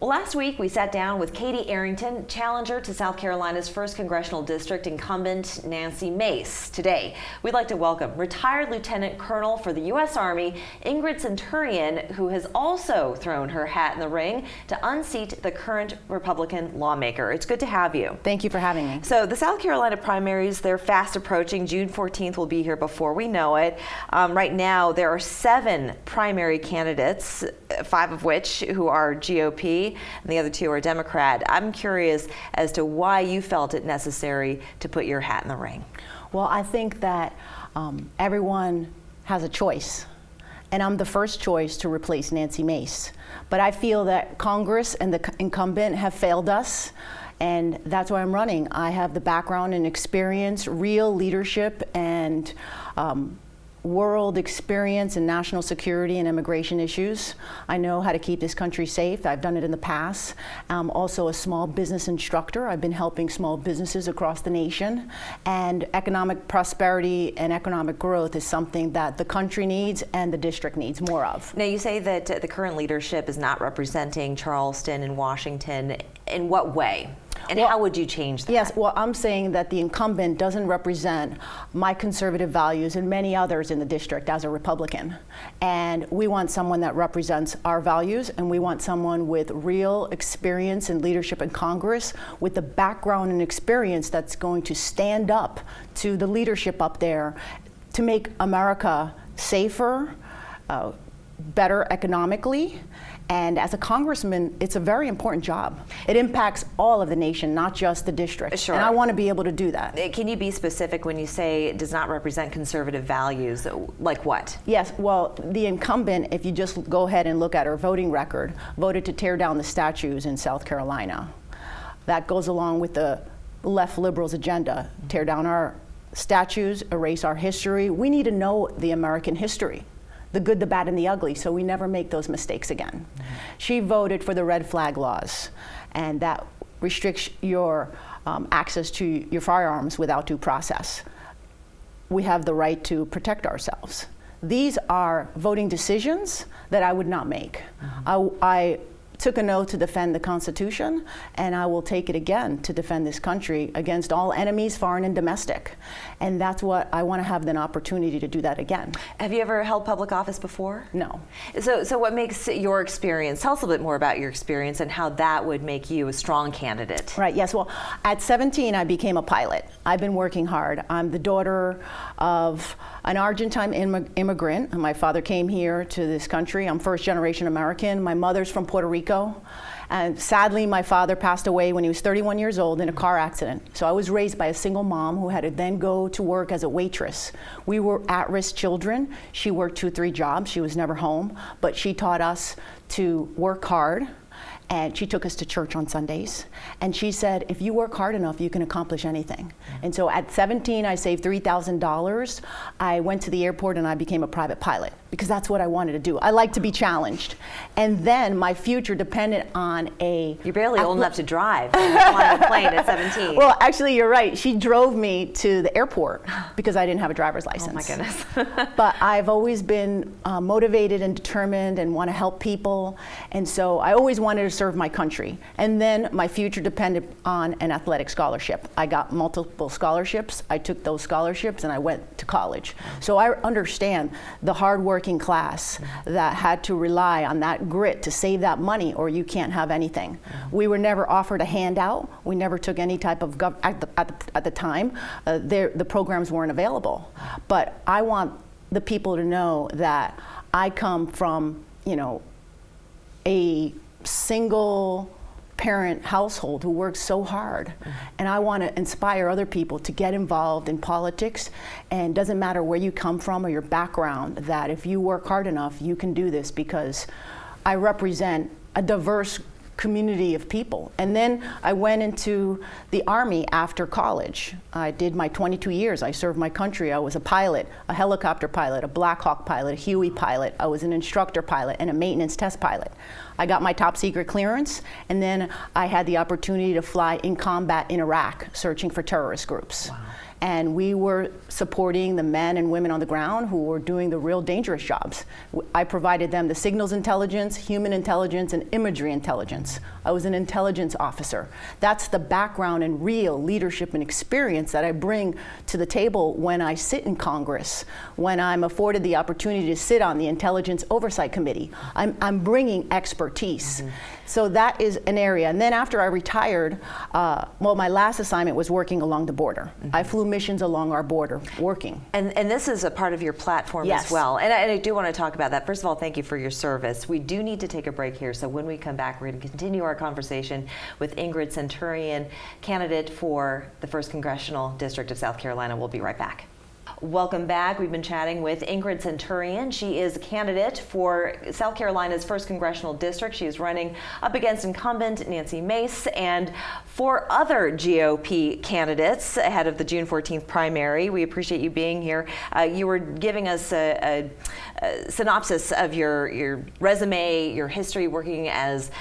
Well, last week we sat down with Katie Arrington, challenger to South Carolina's 1st Congressional District incumbent Nancy Mace. Today, we'd like to welcome retired Lieutenant Colonel for the U.S. Army, Ingrid Centurion, who has also thrown her hat in the ring to unseat the current Republican lawmaker. It's good to have you. Thank you for having me. So the South Carolina primaries, they're fast approaching. June 14th will be here before we know it. Right now, there are 7 primary candidates, 5 of which who are GOP. And the other 2 are Democrat. I'm curious as to why you felt it necessary to put your hat in the ring. Well, I think that everyone has a choice, and I'm the first choice to replace Nancy Mace. But I feel that Congress and the incumbent have failed us, and that's why I'm running. I have the background and experience, real leadership, and world experience in national security and immigration issues. I know how to keep this country safe. I've done it in the past. I'm also a small business instructor. I've been helping small businesses across the nation. And economic prosperity and economic growth is something that the country needs and the district needs more of. Now, you say that the current leadership is not representing Charleston and Washington. In what way? And how would you change that? Yes, well, I'm saying that the incumbent doesn't represent my conservative values and many others in the district as a Republican. And we want someone that represents our values, and we want someone with real experience in leadership in Congress, with the background and experience that's going to stand up to the leadership up there to make America safer, better economically. And as a congressman, it's a very important job. It impacts all of the nation, not just the district. Sure. And I want to be able to do that. Can you be specific when you say it does not represent conservative values? Like what? Yes, well, the incumbent, if you just go ahead and look at her voting record, voted to tear down the statues in South Carolina. That goes along with the left liberals' agenda. Tear down our statues, erase our history. We need to know the American history. The good, the bad, and the ugly, so we never make those mistakes again. She voted for the red flag laws, and that restricts your access to your firearms without due process. We have the right to protect ourselves. These are voting decisions that I would not make. I took an oath to defend the Constitution, and I will take it again to defend this country against all enemies, foreign and domestic. And that's what I want to have an opportunity to do that again. Have you ever held public office before? No. So what makes your experience, tell us a little bit more about your experience and how that would make you a strong candidate. Right, yes, well, at 17, I became a pilot. I've been working hard. I'm the daughter of an Argentine immigrant. My father came here to this country. I'm first generation American. My mother's from Puerto Rico. And sadly, my father passed away when he was 31 years old in a car accident. So I was raised by a single mom who had to then go to work as a waitress. We were at-risk children. She worked 2-3 jobs. She was never home, but she taught us to work hard. And she took us to church on Sundays. And she said, if you work hard enough, you can accomplish anything. And so at 17, I saved $3,000. I went to the airport and I became a private pilot because that's what I wanted to do. I like to be challenged. And then my future depended on a... You're barely old enough to drive and fly a plane at 17. Well, actually, you're right. She drove me to the airport because I didn't have a driver's license. Oh my goodness. But I've always been motivated and determined and want to help people. And so I always wanted to serve my country. And then my future depended on an athletic scholarship. I got multiple scholarships. I took those scholarships and I went to college. So I understand the hard-working class that had to rely on that grit to save that money, or you can't have anything. We were never offered a handout. We never took any type of at the time. The programs weren't available. But I want the people to know that I come from, a single parent household who works so hard. And I want to inspire other people to get involved in politics. And it doesn't matter where you come from or your background, that if you work hard enough, you can do this, because I represent a diverse community of people. And then I went into the Army after college. I did my 22 years. I served my country. I was a pilot, a helicopter pilot, a Black Hawk pilot, a Huey pilot. I was an instructor pilot and a maintenance test pilot. I got my top secret clearance, and then I had the opportunity to fly in combat in Iraq, searching for terrorist groups. Wow. And we were supporting the men and women on the ground who were doing the real dangerous jobs. I provided them the signals intelligence, human intelligence, and imagery intelligence. I was an intelligence officer. That's the background and real leadership and experience that I bring to the table when I sit in Congress, when I'm afforded the opportunity to sit on the Intelligence Oversight Committee. I'm bringing expertise. So that is an area. And then after I retired, well, my last assignment was working along the border. I flew missions along our border, working. And this is a part of your platform Yes. as well. And I do want to talk about that. First of all, thank you for your service. We do need to take a break here. So when we come back, we're going to continue our conversation with Ingrid Centurion, candidate for the 1st Congressional District of South Carolina. We'll be right back. Welcome back. We've been chatting with Ingrid Centurion. She is a candidate for South Carolina's 1st Congressional District. She is running up against incumbent Nancy Mace and 4 other GOP candidates ahead of the June 14th primary. We appreciate you being here. You were giving us a synopsis of your resume, your history working as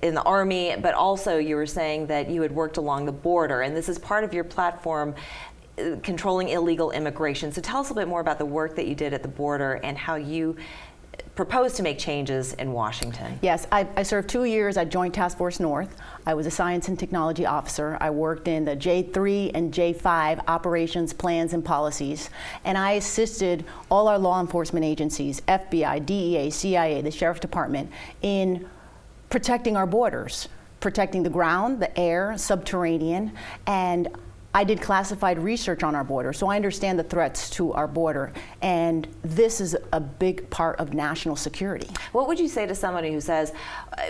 in the Army, but also you were saying that you had worked along the border, and this is part of your platform, controlling illegal immigration. So tell us a little bit more about the work that you did at the border and how you propose to make changes in Washington. Yes, I served 2 years at Joint Task Force North. I was a science and technology officer. I worked in the J3 and J5 operations, plans, and policies. And I assisted all our law enforcement agencies, FBI, DEA, CIA, the Sheriff's Department, in protecting our borders, protecting the ground, the air, subterranean, and I did classified research on our border, so I understand the threats to our border, and this is a big part of national security. What would you say to somebody who says,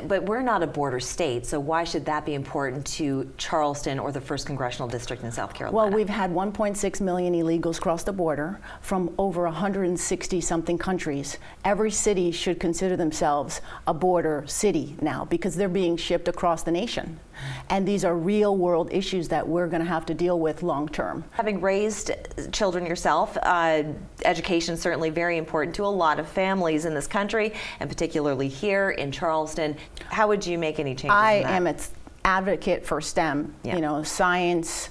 but we're not a border state, so why should that be important to Charleston or the 1st Congressional District in South Carolina? Well, we've had 1.6 million illegals cross the border from over 160-something countries. Every city should consider themselves a border city now because they're being shipped across the nation. And these are real-world issues that we're going to have to deal with long-term. Having raised children yourself, education is certainly very important to a lot of families in this country, and particularly here in Charleston. How would you make any changes I in that? am an advocate for STEM, you know, science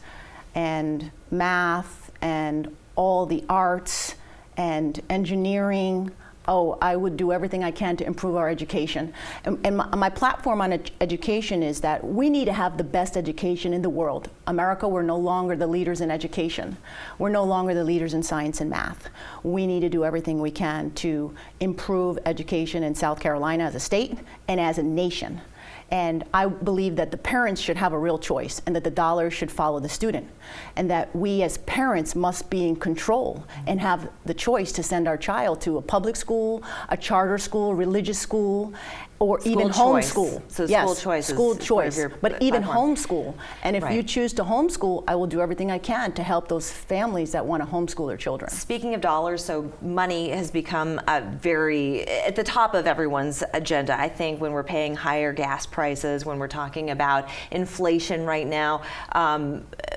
and math and all the arts and engineering. Oh, I would do everything I can to improve our education. And my platform on education is that we need to have the best education in the world. America, we're no longer the leaders in education. We're no longer the leaders in science and math. We need to do everything we can to improve education in South Carolina as a state and as a nation. And I believe that the parents should have a real choice and that the dollars should follow the student. And that we as parents must be in control and have the choice to send our child to a public school, a charter school, religious school, or even homeschool. So yes, school choice school is choice, part of your but even platform. homeschool. And if you choose to homeschool, I will do everything I can to help those families that want to homeschool their children. Speaking of dollars, so money has become very at the top of everyone's agenda. I think when we're paying higher gas prices, when we're talking about inflation right now,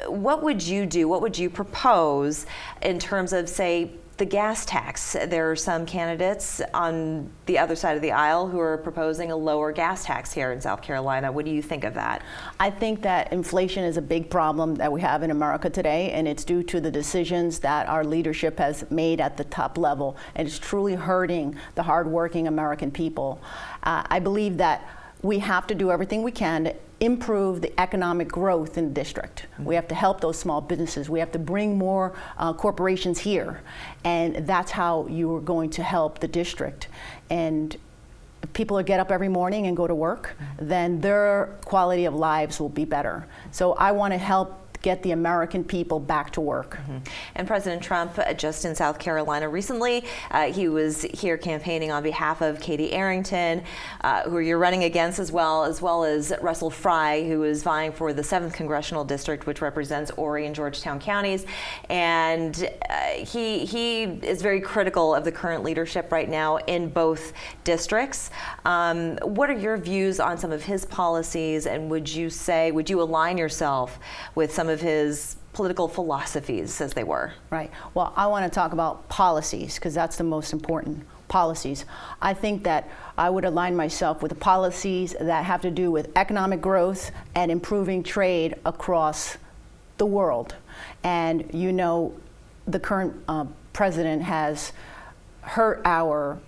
what would you do? What would you propose in terms of, say, the gas tax? There are some candidates on the other side of the aisle who are proposing a lower gas tax here in South Carolina. What do you think of that? I think that inflation is a big problem that we have in America today, and it's due to the decisions that our leadership has made at the top level, and it's truly hurting the hardworking American people. I believe that we have to do everything we can to improve the economic growth in the district. We have to help those small businesses. We have to bring more corporations here. And that's how you are going to help the district. And if people get up every morning and go to work, then their quality of lives will be better. So I want to help get the American people back to work. And President Trump, just in South Carolina recently, he was here campaigning on behalf of Katie Arrington, who you're running against as well as Russell Fry, who is vying for the 7th Congressional District, which represents Horry and Georgetown counties. And he is very critical of the current leadership right now in both districts. What are your views on some of his policies, and would you align yourself with some of his political philosophies as they were? Right. Well, I want to talk about policies because that's the most important. Policies. I think that I would align myself with the policies that have to do with economic growth and improving trade across the world. And the current president has hurt our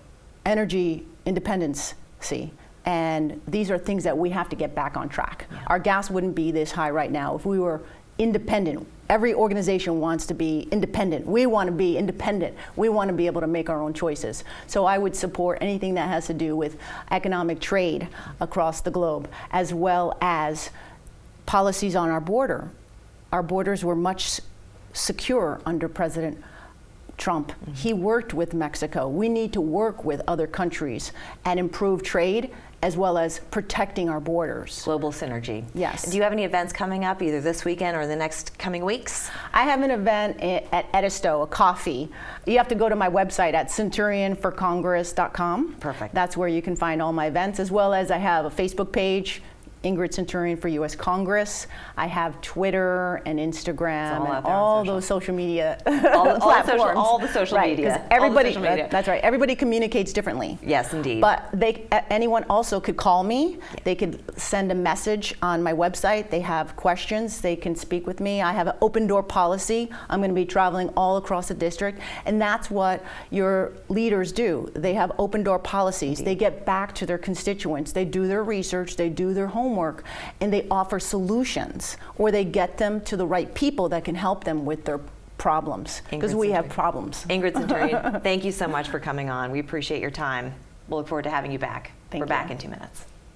energy independency. And these are things that we have to get back on track. Yeah. Our gas wouldn't be this high right now if we were independent. Every organization wants to be independent. We want to be independent. We want to be able to make our own choices. So I would support anything that has to do with economic trade across the globe, as well as policies on our border. Our borders were much secure under President Trump. Mm-hmm. He worked with Mexico. We need to work with other countries and improve trade as well as protecting our borders. Global synergy. Yes. Do you have any events coming up either this weekend or the next coming weeks? I have an event at Edisto, a coffee. You have to go to my website at centurionforcongress.com. Perfect. That's where you can find all my events, as well as I have a Facebook page, Ingrid Centurion for U.S. Congress. I have Twitter and Instagram and all those social media platforms. All the social media. Because everybody, that's right, everybody communicates differently. Yes, indeed. But anyone also could call me. Yeah. They could send a message on my website. They have questions. They can speak with me. I have an open door policy. I'm going to be traveling all across the district. And that's what your leaders do. They have open door policies. Indeed. They get back to their constituents. They do their research. They do their homework. And they offer solutions, or they get them to the right people that can help them with their problems, because we have problems. Ingrid Centurion, thank you so much for coming on. We appreciate your time. We'll look forward to having you back. We're back in 2 minutes.